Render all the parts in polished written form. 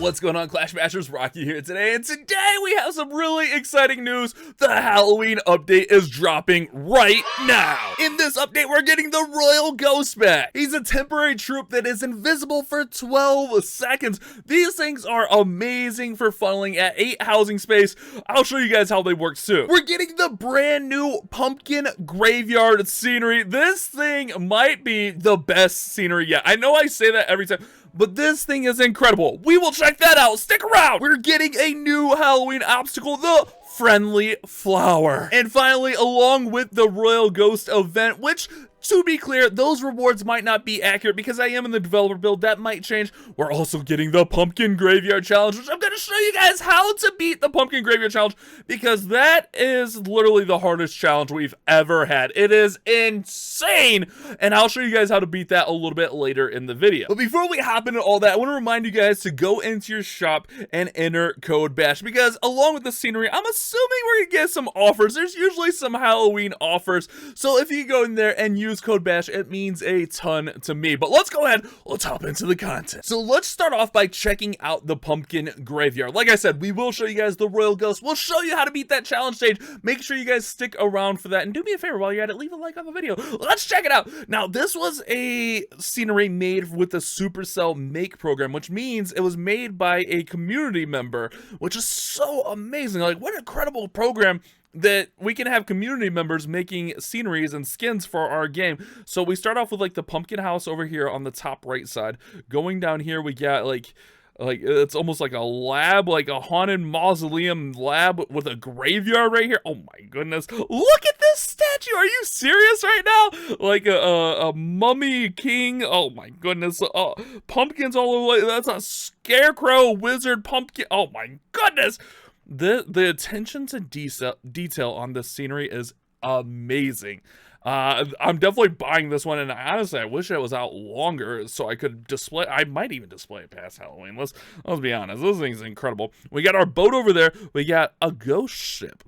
What's going on, Clash Mashers? Rocky here today, and today we have some really exciting news. The Halloween update is dropping right now. In this update, we're getting the Royal Ghost back. He's a temporary troop that is invisible for 12 seconds. These things are amazing for funneling at 8 housing space. I'll show you guys how they work soon. We're getting the brand new pumpkin graveyard scenery. This thing might be the best scenery yet. I know I say that every time, but this thing is incredible. We will check that out. Stick around. We're getting a new Halloween obstacle, the Friendly Flower. And finally, along with the Royal Ghost event, which, to be clear, those rewards might not be accurate because I am in the developer build. That might change. We're also getting the Pumpkin Graveyard Challenge, which I'm going to show you guys how to beat the Pumpkin Graveyard Challenge because that is literally the hardest challenge we've ever had. It is insane, and I'll show you guys how to beat that a little bit later in the video. But before we hop into all that, I want to remind you guys to go into your shop and enter code BASH because along with the scenery, I'm assuming we're going to get some offers. There's usually some Halloween offers, so if you go in there and use code BASH, it means a ton to me. But let's go ahead, let's hop into the content. So let's start off by checking out the Pumpkin Graveyard. Like I said, we will show you guys the Royal Ghost. We'll show you how to beat that challenge stage. Make sure you guys stick around for that, and do me a favor while you're at it, leave a like on the video. Let's check it out. Now, this was a scenery made with the Supercell Make program, which means it was made by a community member, which is so amazing. Like, what an incredible program that we can have community members making sceneries and skins for our game. So we start off with like the pumpkin house over here on the top right side. Going down here, we got like it's almost like a lab, like a haunted mausoleum lab with a graveyard right here. Oh my goodness, look at this statue. Are you serious right now? Like a mummy king. Oh my goodness. Pumpkins all over. That's a scarecrow wizard pumpkin. Oh my goodness. The attention to detail on this scenery is amazing. I'm definitely buying this one, and honestly, I wish it was out longer so I could display. I might even display it past Halloween. Let's be honest. This thing's incredible. We got our boat over there. We got a ghost ship.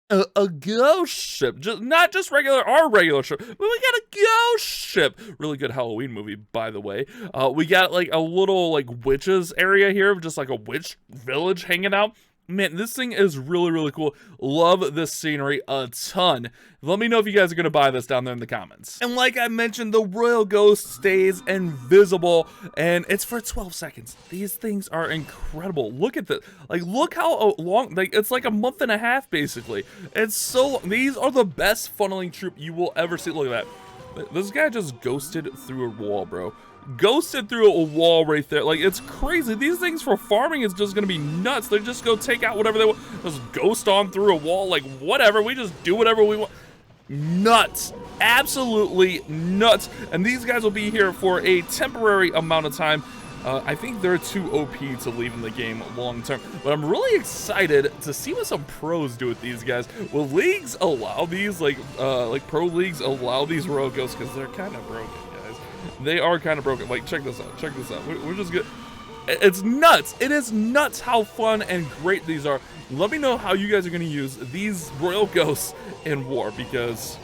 A ghost ship, not just our regular ship, but we got a ghost ship. Really good Halloween movie, by the way. We got like a little like witches area here, just like a witch village hanging out. Man, this thing is really, really cool. Love this scenery a ton. Let me know if you guys are going to buy this down there in the comments. And like I mentioned, the Royal Ghost stays invisible, and it's for 12 seconds. These things are incredible. Look at this. Like, look how long, like, it's like a month and a half, basically. It's so long. These are the best funneling troop you will ever see. Look at that. This guy just ghosted through a wall, bro. Ghosted through a wall right there. Like, it's crazy. These things for farming is just gonna be nuts. They just go take out whatever they want. Just ghost on through a wall. Like, whatever. We just do whatever we want. Nuts. Absolutely nuts. And these guys will be here for a temporary amount of time. I think they're too OP to leave in the game long term, but I'm really excited to see what some pros do with these guys. Will leagues allow these, like pro leagues allow these Royal Ghosts, because they're kind of broken, guys. They are kind of broken. Like, check this out. Check this out. We're just good. It's nuts. It is nuts how fun and great these are. Let me know how you guys are going to use these Royal Ghosts in war, because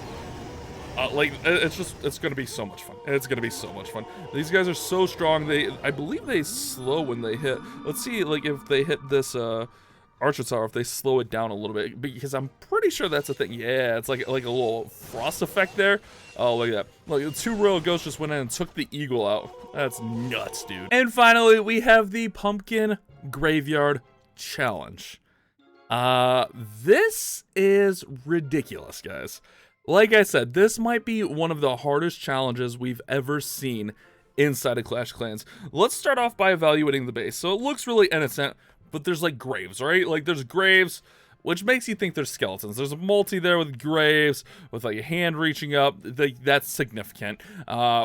like, it's gonna be so much fun. It's gonna be so much fun. These guys are so strong. I believe they slow when they hit. Let's see, like, if they hit this Archer Tower, if they slow it down a little bit, because I'm pretty sure that's a thing. Yeah, it's like a little frost effect there. Oh, look at that. Look, the 2 Royal Ghosts just went in and took the eagle out. That's nuts, dude. And finally, we have the Pumpkin Graveyard Challenge. This is ridiculous, guys. Like I said, this might be one of the hardest challenges we've ever seen inside of Clash Clans. Let's start off by evaluating the base. So it looks really innocent, but there's like graves, right? Like, there's graves, which makes you think there's skeletons. There's a multi there with graves, with like a hand reaching up. That's significant.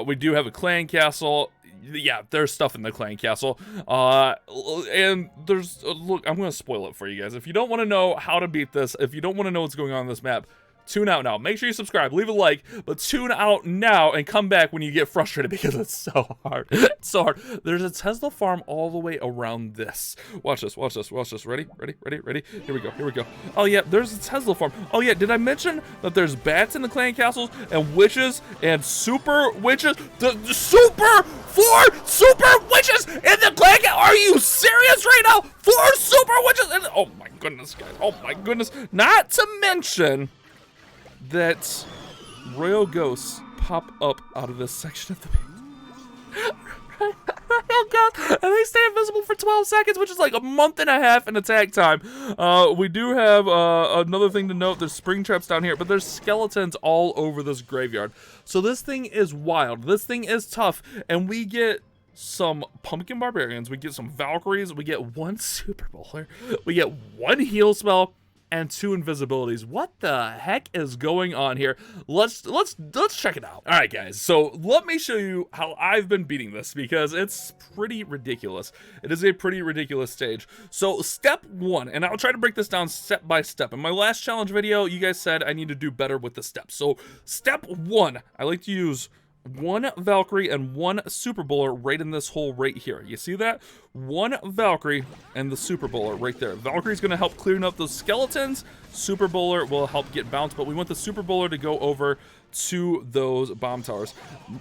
We do have a clan castle. Yeah, there's stuff in the clan castle. And there's, look, I'm going to spoil it for you guys. If you don't want to know how to beat this, if you don't want to know what's going on in this map, tune out now. Make sure you subscribe, leave a like, but tune out now and come back when you get frustrated because it's so hard. It's so hard. There's a Tesla farm all the way around this. Watch this, watch this, watch this. Ready? Ready? Ready? Ready? Here we go. Here we go. Oh yeah, there's a Tesla farm. Oh yeah, did I mention that there's bats in the clan castles and witches and super witches? The super 4 super witches in the clan. Are you serious right now? 4 super witches. Oh my goodness, guys. Oh my goodness. Not to mention that royal ghosts pop up out of this section of the page. Oh god, and they stay invisible for 12 seconds, which is like a month and a half in attack time. We do have another thing to note. There's spring traps down here, but there's skeletons all over this graveyard. So this thing is wild. This thing is tough, and we get some pumpkin barbarians, we get some Valkyries, we get 1 super bowler, we get 1 heal spell, and 2 invisibilities. What the heck is going on here? Let's check it out. All right, guys. So let me show you how I've been beating this because it's pretty ridiculous. It is a pretty ridiculous stage. So step 1, and I'll try to break this down step by step. In my last challenge video, you guys said I need to do better with the steps. So step 1, I like to use 1 Valkyrie and 1 super bowler right in this hole right here. You see that? 1 Valkyrie and the super bowler right there. Valkyrie's going to help clearing up those skeletons. Super bowler will help get bounced, but we want the super bowler to go over to those bomb towers.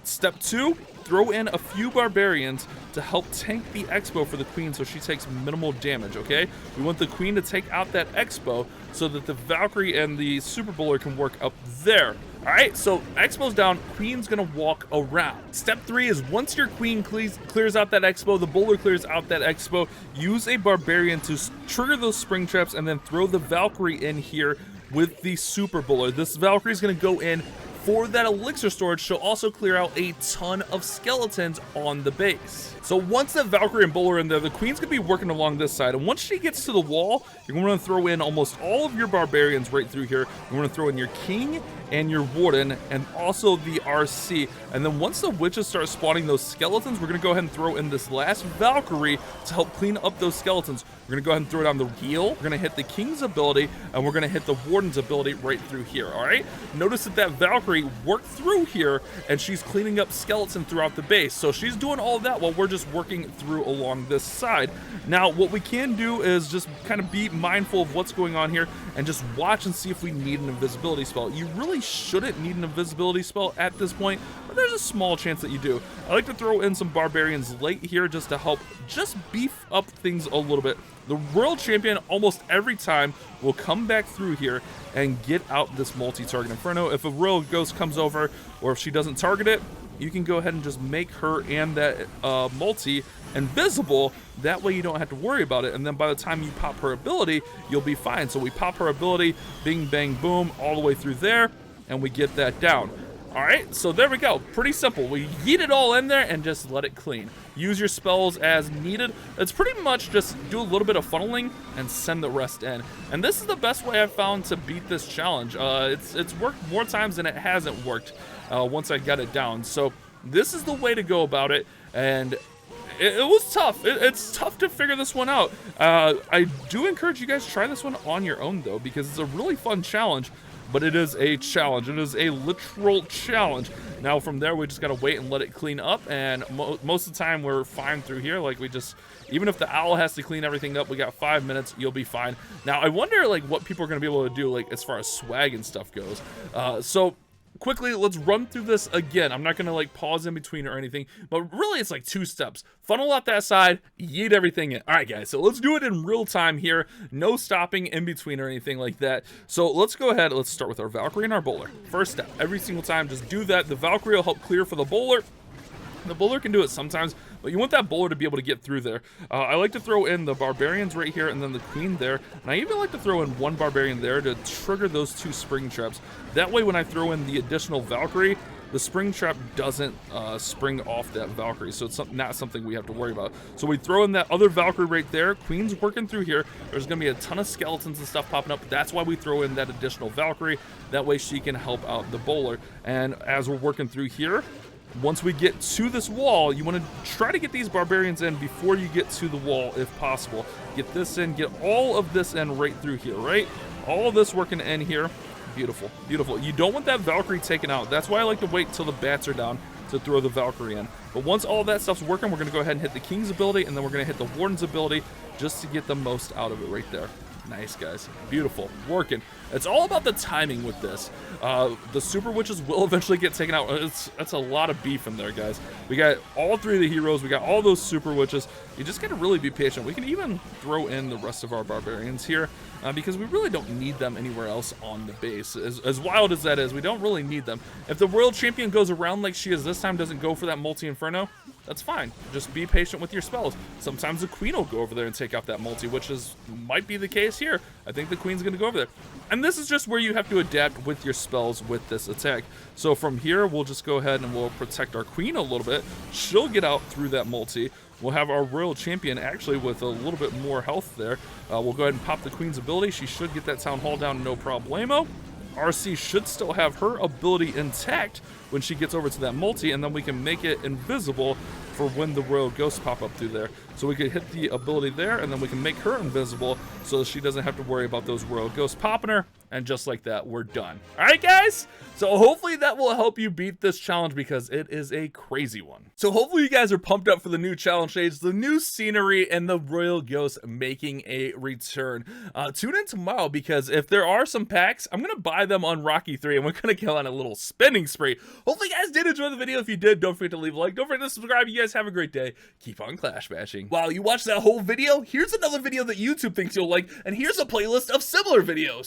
Step 2, throw in a few barbarians to help tank the expo for the queen so she takes minimal damage, okay? We want the queen to take out that expo so that the Valkyrie and the super bowler can work up there. All right, so expo's down, queen's gonna walk around. Step 3 is once your queen clears out that expo, the bowler clears out that expo, use a barbarian to trigger those spring traps and then throw the Valkyrie in here with the super bowler. This Valkyrie's gonna go in for that elixir storage. She'll also clear out a ton of skeletons on the base. So once the Valkyrie and bowler are in there, the queen's gonna be working along this side, and once she gets to the wall, you're gonna throw in almost all of your barbarians right through here. You're gonna throw in your king and your warden and also the RC, and then once the witches start spawning those skeletons, we're gonna go ahead and throw in this last Valkyrie to help clean up those skeletons. We're gonna go ahead and throw down the heal, we're gonna hit the king's ability, and we're gonna hit the warden's ability right through here. All right, notice that Valkyrie worked through here and she's cleaning up skeleton throughout the base, so she's doing all of that while we're just working through along this side. Now what we can do is just kind of be mindful of what's going on here and just watch and see if we need an invisibility spell. You really shouldn't need an invisibility spell at this point, but there's a small chance that you do. I like to throw in some barbarians late here just to help just beef up things a little bit. The world champion almost every time will come back through here and get out this multi-target Inferno. If a royal ghost comes over or if she doesn't target it, you can go ahead and just make her and that multi invisible. That way you don't have to worry about it, and then by the time you pop her ability, you'll be fine. So we pop her ability, bing, bang, boom, all the way through there, and we get that down. All right, so there we go. Pretty simple. We yeet it all in there and just let it clean. Use your spells as needed. It's pretty much just do a little bit of funneling and send the rest in. And this is the best way I've found to beat this challenge. It's worked more times than it hasn't worked once I got it down. So this is the way to go about it. And it was tough. It's tough to figure this one out. I do encourage you guys to try this one on your own, though, because it's a really fun challenge. But it is a challenge. It is a literal challenge. Now from there, we just gotta wait and let it clean up, and most of the time we're fine through here. Like even if the owl has to clean everything up, we got 5 minutes, you'll be fine. Now I wonder like what people are gonna be able to do like as far as swag and stuff goes. So quickly, let's run through this again. I'm not gonna like pause in between or anything, but really it's like 2 steps. Funnel out that side, yeet everything in. All right, guys, so let's do it in real time here. No stopping in between or anything like that. So let's go ahead, let's start with our Valkyrie and our bowler. First step, every single time, just do that. The Valkyrie will help clear for the bowler. The bowler can do it sometimes, but you want that bowler to be able to get through there. I like to throw in the barbarians right here and then the queen there. And I even like to throw in 1 barbarian there to trigger those 2 spring traps. That way when I throw in the additional Valkyrie, the spring trap doesn't spring off that Valkyrie, so it's not something we have to worry about. So we throw in that other Valkyrie right there. Queen's working through here. There's going to be a ton of skeletons and stuff popping up. That's why we throw in that additional Valkyrie. That way she can help out the bowler. And as we're working through here, once we get to this wall, you want to try to get these barbarians in before you get to the wall if possible. Get this in, get all of this in right through here, right? All of this working in here. Beautiful, beautiful. You don't want that Valkyrie taken out. That's why I like to wait till the bats are down to throw the Valkyrie in. But once all that stuff's working, we're gonna go ahead and hit the King's ability, and then we're gonna hit the Warden's ability just to get the most out of it right there. Nice, guys. Beautiful. Working. It's all about the timing with this. The Super Witches will eventually get taken out. That's a lot of beef in there, guys. We got all 3 of the heroes. We got all those Super Witches. You just got to really be patient. We can even throw in the rest of our Barbarians here because we really don't need them anywhere else on the base. As wild as that is, we don't really need them. If the World Champion goes around like she is this time, doesn't go for that Multi-Inferno, that's fine. Just be patient with your spells. Sometimes the Queen will go over there and take out that multi, which might be the case here. I think the Queen's going to go over there. And this is just where you have to adapt with your spells with this attack. So from here, we'll just go ahead and we'll protect our Queen a little bit. She'll get out through that multi. We'll have our Royal Champion actually with a little bit more health there. We'll go ahead and pop the Queen's ability. She should get that Town Hall down no problemo. RC should still have her ability intact when she gets over to that multi, and then we can make it invisible for when the Royal Ghosts pop up through there. So we can hit the ability there, and then we can make her invisible so that she doesn't have to worry about those Royal Ghosts popping her, and just like that, we're done. All right, guys? So hopefully that will help you beat this challenge because it is a crazy one. So hopefully you guys are pumped up for the new challenge stage, the new scenery, and the Royal Ghosts making a return. Tune in tomorrow because if there are some packs, I'm going to buy them on Rocky 3, and we're going to go on a little spending spree. Hopefully you guys did enjoy the video. If you did, don't forget to leave a like. Don't forget to subscribe. You guys have a great day. Keep on clash bashing. While you watch that whole video, here's another video that YouTube thinks you'll like, and here's a playlist of similar videos.